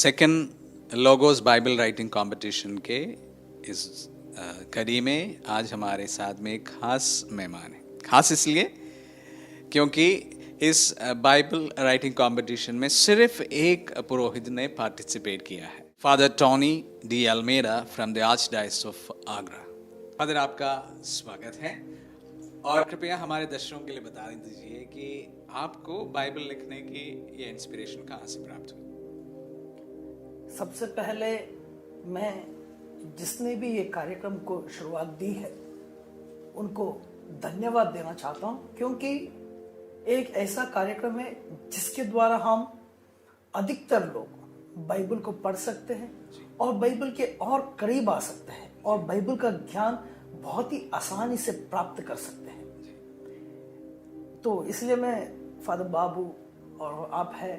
Second logos Bible writing competition के इस कड़ी में आज हमारे साथ में एक खास मेहमान है। खास इसलिए क्योंकि इस बाइबल राइटिंग कंपटीशन में सिर्फ एक पुरोहित ने पार्टिसिपेट किया है, father Tony de Almeida from the archdiocese of Agra. Father, आपका स्वागत है और कृपया हमारे दर्शकों के लिए बता दीजिए कि आपको बाइबल लिखने की ये इंस्पिरेशन कहाँ से प्राप्त हुई? सबसे पहले मैं जिसने भी ये कार्यक्रम को शुरुआत दी है उनको धन्यवाद देना चाहता हूँ, क्योंकि एक ऐसा कार्यक्रम है जिसके द्वारा हम अधिकतर लोग बाइबल को पढ़ सकते हैं और बाइबल के और करीब आ सकते हैं और बाइबल का ज्ञान बहुत ही आसानी से प्राप्त कर सकते हैं। तो इसलिए मैं फादर बाबू और आप है,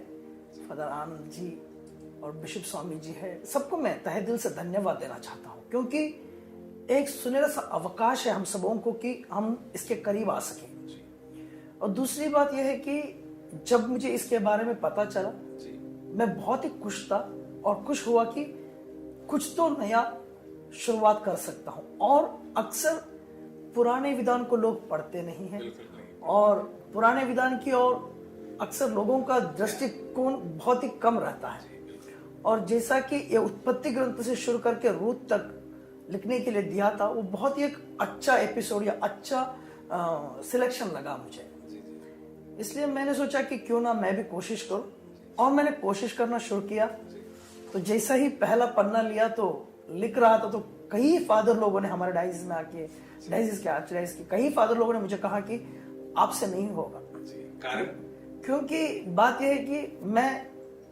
फादर आनंद जी और बिशप स्वामी जी है, सबको मैं तहे दिल से धन्यवाद देना चाहता हूँ, क्योंकि एक सुनहरा सा अवकाश है हम सबों को कि हम इसके करीब आ सकें। और दूसरी बात यह है कि जब मुझे इसके बारे में पता चला मैं बहुत ही खुश था और खुश हुआ कि कुछ तो नया शुरुआत कर सकता हूँ। और अक्सर पुराने विधान को लोग पढ़ते नहीं हैं और पुराने विधान की ओर अक्सर लोगों का दृष्टिकोण बहुत ही कम रहता है। और जैसा कि ये उत्पत्ति ग्रंथ से शुरू करके रूत तक लिखने के लिए दिया था, वो बहुत ही एक अच्छा एपिसोड या अच्छा सिलेक्शन लगा मुझे। इसलिए मैंने सोचा कि क्यों ना मैं भी कोशिश करूं और मैंने कोशिश करना शुरू किया। तो जैसा ही पहला पन्ना लिया तो लिख रहा था, तो कई फादर लोगों ने हमारे डायसिस में आके, डायसिस के आर्चडायोसिस के कई फादर लोगों ने मुझे कहा कि आपसे नहीं होगा। क्योंकि बात यह है कि मैं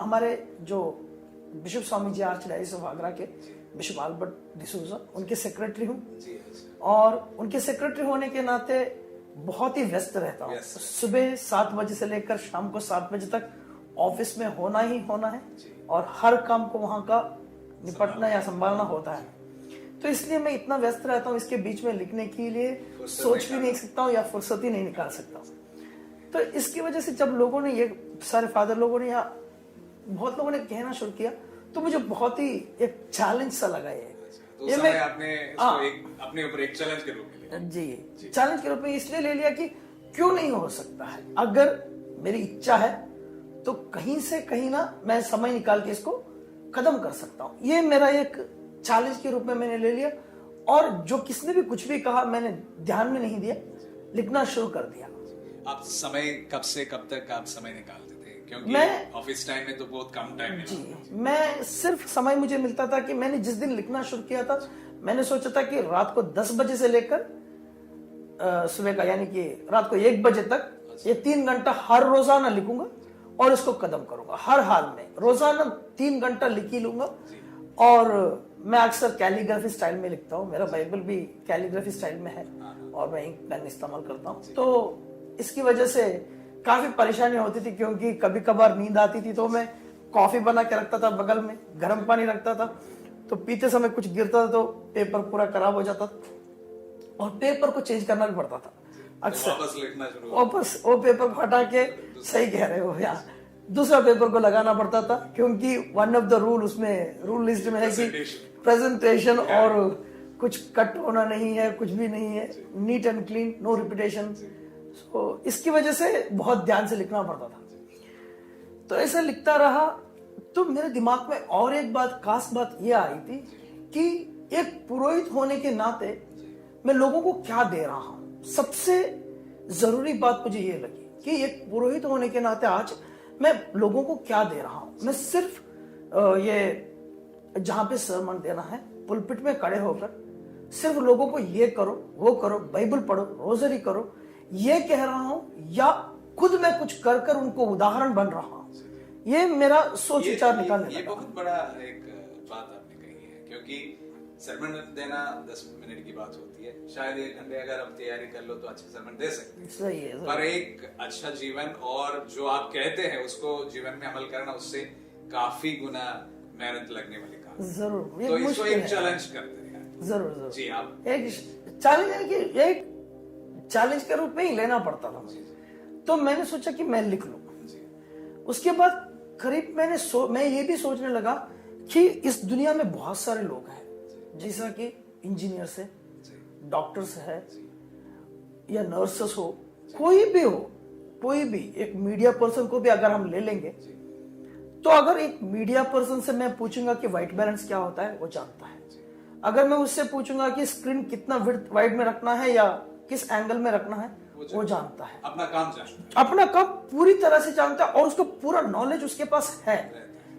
हमारे जो bishop Swami ji archdiocese of Agra के बिशप अल्बर्ट डिसूजा उनके सेक्रेटरी हूँ और उनके सेक्रेटरी होने के नाते बहुत ही व्यस्त रहता हूँ। सुबह 7 बजे से लेकर शाम को 7 बजे तक ऑफिस में होना ही होना है और हर काम को वहां का निपटना या संभालना होता है। तो इसलिए मैं इतना व्यस्त रहता हूँ, इसके बीच में लिखने के लिए सोच भी नहीं सकता हूँ या फुर्सत ही नहीं निकाल सकता हूँ। तो इसकी वजह से जब लोगों ने, ये सारे फादर लोगों ने या बहुत लोगों ने कहना शुरू किया तो मुझे बहुत ही एक चैलेंज सा लगा ये। तो मैं आपने इसको अपने ऊपर एक चैलेंज के रूप में लिया। जी, चैलेंज के रूप में इसलिए ले लिया कि क्यों नहीं हो सकता है। अगर मेरी इच्छा है तो कहीं से कहीं ना मैं समय निकाल के इसको खत्म कर सकता हूँ। ये मेरा एक चैलेंज के रूप में मैंने ले लिया और जो किसने भी कुछ भी कहा मैंने ध्यान में नहीं दिया, लिखना शुरू कर दिया। आप समय कब से कब तक आप समय निकालते थे? क्योंकि मैं ऑफिस टाइम में तो बहुत कम टाइम मिलता जी, मैं सिर्फ समय मुझे मिलता था कि मैंने जिस दिन लिखना शुरू किया था मैंने सोचा था कि रात को 10 बजे से लेकर सुबह का यानी कि रात को 1 बजे तक ये 3 घंटा हर रोजाना लिखूंगा और इसको खत्म करूंगा। हर हाल में रोजाना 3 घंटा लिख ही लूंगा। और मैं अक्सर कैलीग्राफी स्टाइल में लिखता हूँ, मेरा बाइबल भी कैलीग्राफी स्टाइल में है और मैं इंक पेन इस्तेमाल करता हूँ। तो इसकी वजह से काफी परेशानी होती थी, क्योंकि कभी कभार नींद आती थी तो मैं कॉफी बना के रखता था, बगल में गर्म पानी रखता था, तो पीते समय कुछ गिरता था तो पेपर पूरा खराब हो जाता था और पेपर को चेंज करना भी पड़ता था अक्सर। वापस वो पेपर को हटा के, सही कह रहे हो यार, दूसरा पेपर को लगाना पड़ता था, क्योंकि वन ऑफ द रूल उसमें रूल लिस्ट में है कि प्रेजेंटेशन और कुछ कट होना नहीं है, कुछ भी नहीं है, neat and clean, no repetition. तो इसकी वजह से बहुत ध्यान से लिखना पड़ता था। तो ऐसा लिखता रहा तो मेरे दिमाग में और एक बात, खास बात यह आई थी कि एक पुरोहित होने के नाते मैं लोगों को क्या दे रहा हूं। सबसे जरूरी बात मुझे ये लगी कि एक पुरोहित होने के नाते आज मैं लोगों को क्या दे रहा हूं। मैं सिर्फ ये जहां पे सरमन देना है, पुलपिट में खड़े होकर सिर्फ लोगों को ये करो, वो करो, बाइबल पढ़ो, रोजरी करो, ये कह रहा हूं या खुद मैं कुछ कर कर उनको उदाहरण बन रहा हूं। ये मेरा सोच विचार निकालने ये बहुत बड़ा एक बात आपने कही है, क्योंकि सरमन देना 10 मिनट की बात होती है, शायद 1 घंटे अगर आप तैयारी कर लो तो अच्छा सरमन दे सकते हैं। सही है। पर एक अच्छा जीवन और जो आप कहते हैं उसको जीवन में अमल करना, उससे काफी गुना मेहनत लगने वाली काम। जरूर, तो इसको एक चैलेंज करते हैं। जरूर जी, आप एक चैलेंज है कि एक चैलेंज के रूप में ही लेना पड़ता था मुझे। तो मैंने सोचा कि मैं लिख लूं। उसके बाद करीब मैं ये भी सोचने लगा कि इस दुनिया में बहुत सारे लोग हैं, जैसा कि इंजीनियर्स है, डॉक्टर्स है, या नर्सेस हो, कोई भी हो, कोई भी एक मीडिया पर्सन को भी अगर हम ले लेंगे, तो अगर एक मीडिया पर्सन से मैं पूछूंगा कि व्हाइट बैलेंस क्या होता है, वो जानता है। अगर मैं उससे पूछूंगा कि स्क्रीन कितना वाइड में रखना है या किस एंगल में रखना है, वो जानता है। अपना काम जानता है, अपना काम पूरी तरह से जानता है और उसको पूरा नॉलेज उसके पास है।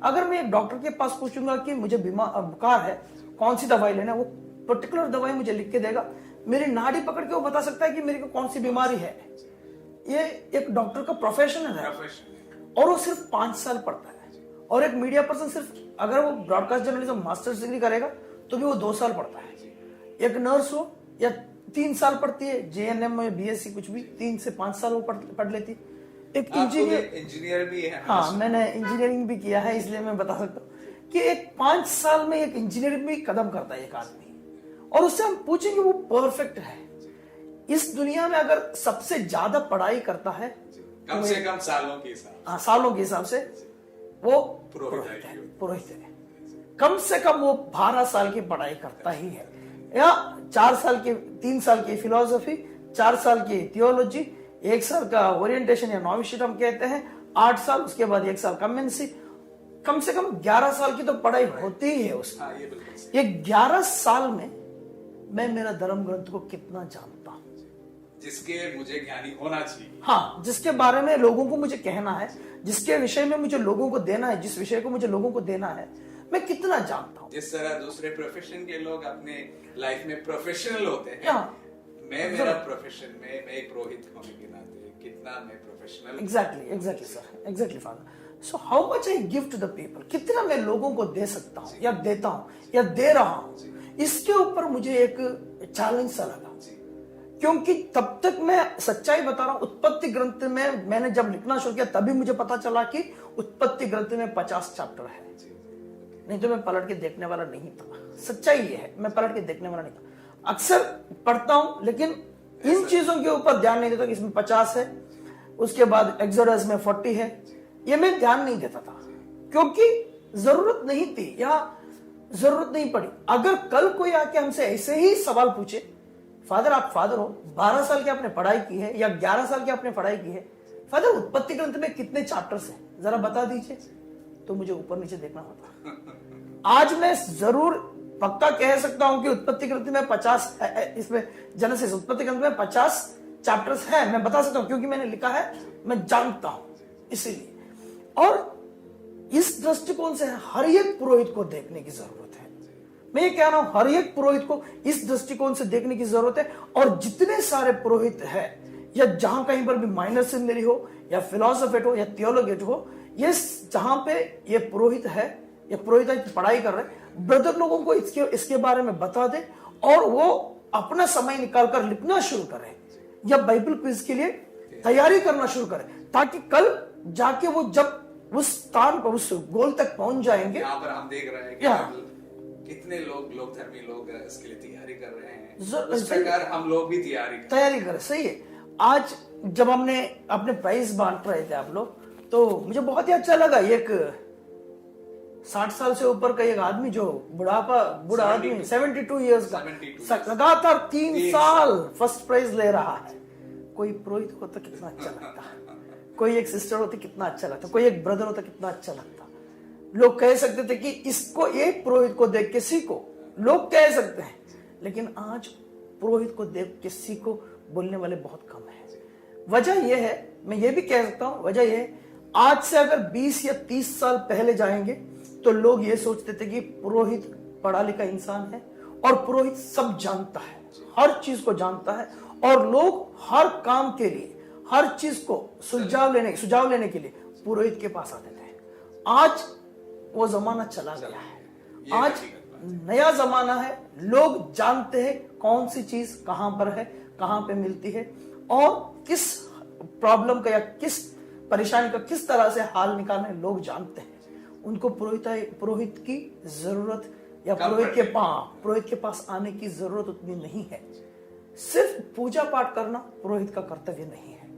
अगर मैं एक डॉक्टर के पास पूछूंगा कि मुझे बुखार है, कौन सी दवाई लेना है, वो पर्टिकुलर दवाई मुझे लिख के देगा। मेरी नाड़ी पकड़ के वो बता सकता है कि मेरे को कौन सी बीमारी है। ये एक डॉक्टर का प्रोफेशन है और वो सिर्फ 5 साल पढ़ता है। और एक मीडिया पर्सन सिर्फ, अगर वो ब्रॉडकास्ट जर्नलिज्म मास्टर्स डिग्री करेगा तो भी वो 2 साल पढ़ता है। एक नर्स हो या 3 साल पढ़ती है, JNM में BSc कुछ भी 3 से 5 साल वो पढ़ लेती है। एक इंजीनियर भी है। हाँ, मैंने इंजीनियरिंग भी किया है, इसलिए मैं बता सकता हूँ कि एक 5 साल में एक इंजीनियरिंग भी कदम करता है एक आदमी, और उससे हम पूछेंगे वो परफेक्ट है। इस दुनिया में अगर सबसे ज्यादा पढ़ाई करता है कम से कम सालों के हिसाब, हाँ, सालों के हिसाब से वो पुरोहित है। कम से कम वो 12 साल की पढ़ाई करता ही है, या 3 साल की फिलोसफी, 4 साल की थियोलॉजी, 1 साल का ओरिएंटेशन या नॉविशिएट हम कहते हैं, 8 साल, उसके बाद 1 साल कमेंसी, कम से कम 11 साल की तो पढ़ाई होती ही है उसमें। ये 11 साल में मैं मेरा धर्म ग्रंथ को कितना जानता हूं, जिसके मुझे ज्ञानी होना चाहिए। हाँ, जिसके बारे में लोगों को मुझे कहना है, जिसके विषय में मुझे लोगों को देना है, जिस विषय को मुझे लोगों को देना है, मैं कितना जानता हूँ। जिस तरह दूसरे प्रोफेशन के लोग अपने लाइफ में प्रोफेशनल होते हैं, हाँ, मैं मेरा प्रोफेशन में, मैं एक पुरोहित होने के नाते कितना मैं professional. Exactly sir, exactly father. So how much I give to the people, कितना मैं लोगों को दे सकता हूँ या देता हूँ या दे रहा हूँ, इसके ऊपर मुझे एक चैलेंज सा लगा। क्योंकि तब तक मैं सच्चाई बता रहा हूं, उत्पत्ति ग्रंथ में मैंने जब लिखना शुरू किया तभी मुझे पता चला कि उत्पत्ति ग्रंथ में 50 चैप्टर है। नहीं तो मैं पलट के देखने वाला नहीं था। सच्चाई ये है, मैं पलट के देखने वाला नहीं था। अक्सर पढ़ता हूं लेकिन इन चीजों के ऊपर ध्यान नहीं देता कि इसमें 50 है, उसके बाद एक्सोडस में 40 है, ये मैं ध्यान नहीं देता था क्योंकि जरूरत नहीं थी या जरूरत नहीं पड़ी। अगर कल कोई आके हमसे ऐसे ही सवाल पूछे, फादर आप फादर हो, 12 साल की आपने पढ़ाई की है या 11 साल की आपने पढ़ाई की है, फादर उत्पत्ति ग्रंथ में कितने चैप्टर्स हैं जरा बता दीजिए, तो मुझे ऊपर नीचे देखना होता। आज मैं जरूर पक्का कह सकता हूं कि उत्पत्ति ग्रंथ में 50, इसमें जेनेसिस उत्पत्ति ग्रंथ में 50 चैप्टर्स है, मैं बता सकता हूं क्योंकि मैंने लिखा है, मैं जानता हूं इसीलिए। और इस दृष्टिकोण से हर एक पुरोहित को देखने की जरूरत है। मैं ये कह रहा हूं, हर एक पुरोहित को इस दृष्टिकोण से देखने की जरूरत है। और जितने सारे पुरोहित है, या जहां कहीं पर भी माइनर सेमिनरी हो या फिलोसोफेट हो या थियोलॉगेट हो, ये जहां पे ये पुरोहित है, ये पुरोहित की पढ़ाई कर रहे हैं, ब्रदर लोगों को इसके बारे में बता दे और वो अपना समय निकालकर लिखना शुरू करें या बाइबल क्विज के लिए तैयारी करना शुरू करें, ताकि कल जाके वो जब उस स्थान पर, उस गोल तक पहुंच जाएंगे। यहाँ पर हम देख रहे हैं कि कितने लोग धर्मी लोग इसके लिए तैयारी कर रहे हैं, उस प्रकार हम लोग भी तैयारी करें। सही है। आज जब हमने अपने प्राइज बांट रहे थे आप लोग, तो मुझे बहुत ही अच्छा लगा। एक 60 साल से ऊपर का एक आदमी जो बूढ़ा आदमी 72 इयर्स का लगातार 3 साल फर्स्ट प्राइज ले रहा है। कोई पुरोहित होता कितना अच्छा लगता, कोई एक सिस्टर होती कितना अच्छा लगता, कोई एक ब्रदर होता कितना अच्छा लगता। लोग कह सकते थे कि इसको, एक पुरोहित को देख के सीखो, लोग कह सकते हैं, लेकिन आज पुरोहित को देख के सीखो बोलने वाले बहुत कम है। वजह यह है, मैं ये भी कह सकता हूं, वजह यह है, आज से अगर 20 या 30 साल पहले जाएंगे तो लोग ये सोचते थे कि पुरोहित पढ़ा लिखा इंसान है और पुरोहित सब जानता है, हर चीज को जानता है, और लोग हर काम के लिए, हर चीज को सुझाव लेने के लिए पुरोहित के पास आते थे। आज वो जमाना चला गया है। आज नया जमाना है, लोग जानते हैं कौन सी चीज कहां पर है, कहां पे मिलती है, और किस प्रॉब्लम का या किस परेशानी का किस तरह से हाल निकालना है, लोग जानते हैं। उनको पुरोहित की जरूरत या पुरोहित के पास आने की जरूरत उतनी नहीं है। सिर्फ पूजा पाठ करना पुरोहित का कर्तव्य नहीं है।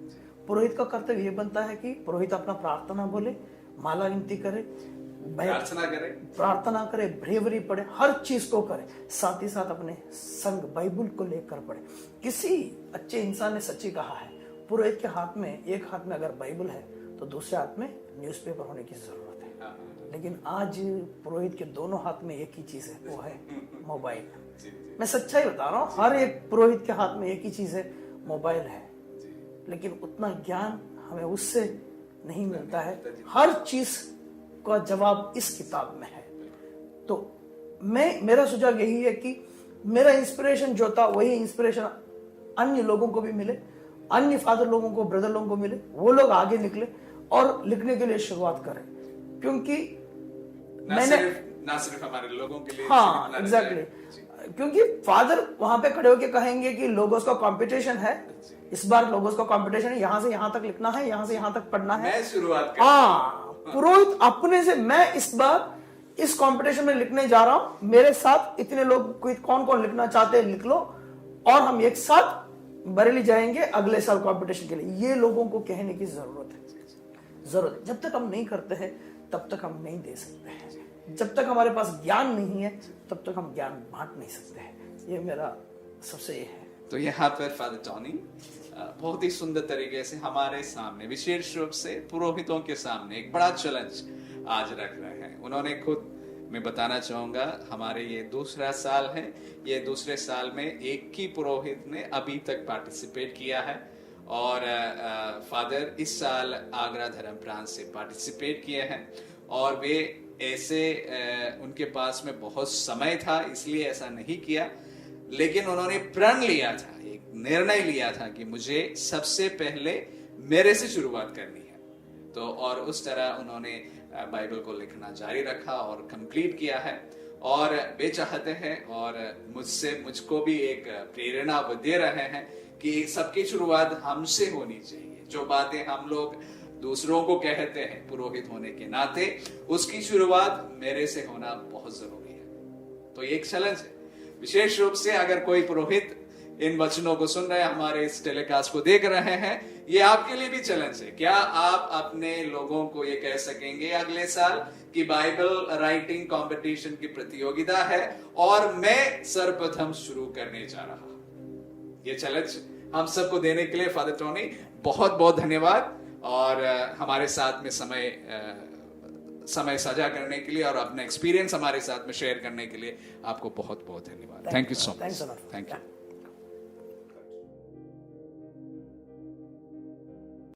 पुरोहित का कर्तव्य यह बनता है कि पुरोहित अपना प्रार्थना बोले, माला गिनती करे, प्रार्थना करे, ब्रेवरी पढ़े, हर चीज को करे, साथ ही साथ अपने संग बाइबल को लेकर पढ़े। किसी अच्छे इंसान ने सच्ची कहा है, पुरोहित के हाथ में, एक हाथ में अगर बाइबल है तो दूसरे हाथ में न्यूज़पेपर होने की जरूरत है। लेकिन आज पुरोहित के दोनों हाथ में एक ही चीज है, वो है मोबाइल। मैं सच्चाई बता रहा हूँ, हर एक पुरोहित के हाथ में एक ही चीज है, मोबाइल है। लेकिन उतना ज्ञान हमें उससे नहीं मिलता है। हर चीज का जवाब इस किताब में है। तो मेरा सुझाव यही है कि मेरा इंस्पिरेशन जो था वही इंस्पिरेशन अन्य लोगों को भी मिले, अन्य फादर लोगों को, ब्रदर लोगों को मिले, वो लोग आगे निकले और लिखने के लिए शुरुआत करें। क्योंकि मैंने ना सिर्फ हमारे लोगों के लिए, हाँ एग्जैक्टली, क्योंकि फादर वहां पे खड़े होकर कहेंगे कि लोगोस का कंपटीशन है, इस बार लोगोस का कंपटीशन है, यहां से यहां तक लिखना है, यहां से यहां तक पढ़ना है। मैं शुरुआत पुरोहित अपने से, मैं इस बार इस कंपटीशन में लिखने जा रहा हूं, मेरे साथ इतने लोग, कौन कौन लिखना चाहते हैं लिख लो, और हम एक साथ बरेली जाएंगे अगले साल कंपटीशन के लिए। ये लोगों को कहने की जरूरत है। जब तक हम नहीं करते हैं तब तक हम नहीं दे सकते हैं। जब तक हमारे पास ज्ञान नहीं है तब तक हम ज्ञान बांट नहीं सकते हैं। ये मेरा सबसे ये है। तो यहाँ पर फादर टोनी बहुत ही सुंदर तरीके से हमारे सामने, विशेष रूप से पुरोहितों के सामने एक बड़ा चैलेंज आज रख रहे हैं। उन्होंने खुद, मैं बताना चाहूंगा, हमारे ये दूसरा साल है, ये दूसरे साल में एक ही पुरोहित ने अभी तक पार्टिसिपेट किया है, और फादर इस साल आगरा धर्म प्रांत से पार्टिसिपेट किए हैं। और वे ऐसे उनके पास में बहुत समय था इसलिए ऐसा नहीं किया, लेकिन उन्होंने प्रण लिया था, एक निर्णय लिया था कि मुझे सबसे पहले मेरे से शुरुआत करनी है। तो और उस तरह उन्होंने बाइबल को लिखना जारी रखा और कंप्लीट किया है। और वे चाहते हैं, और मुझको भी एक प्रेरणा वो दे रहे हैं कि सबकी शुरुआत हमसे होनी चाहिए। जो बातें हम लोग दूसरों को कहते हैं पुरोहित होने के नाते, उसकी शुरुआत मेरे से होना बहुत जरूरी है। तो ये एक चैलेंज है। विशेष रूप से अगर कोई पुरोहित इन वचनों को सुन रहे हैं, हमारे इस टेलीकास्ट को देख रहे हैं, ये आपके लिए भी चैलेंज है। क्या आप अपने लोगों को ये कह सकेंगे अगले साल कि बाइबल राइटिंग कंपटीशन की प्रतियोगिता है और मैं सर्वप्रथम शुरू करने जा रहा हूं? ये चैलेंज हम सबको देने के लिए फादर टोनी बहुत बहुत धन्यवाद, और हमारे साथ में समय साझा करने के लिए और अपना एक्सपीरियंस हमारे साथ में शेयर करने के लिए आपको बहुत बहुत धन्यवाद। Thank you so much. Thank you.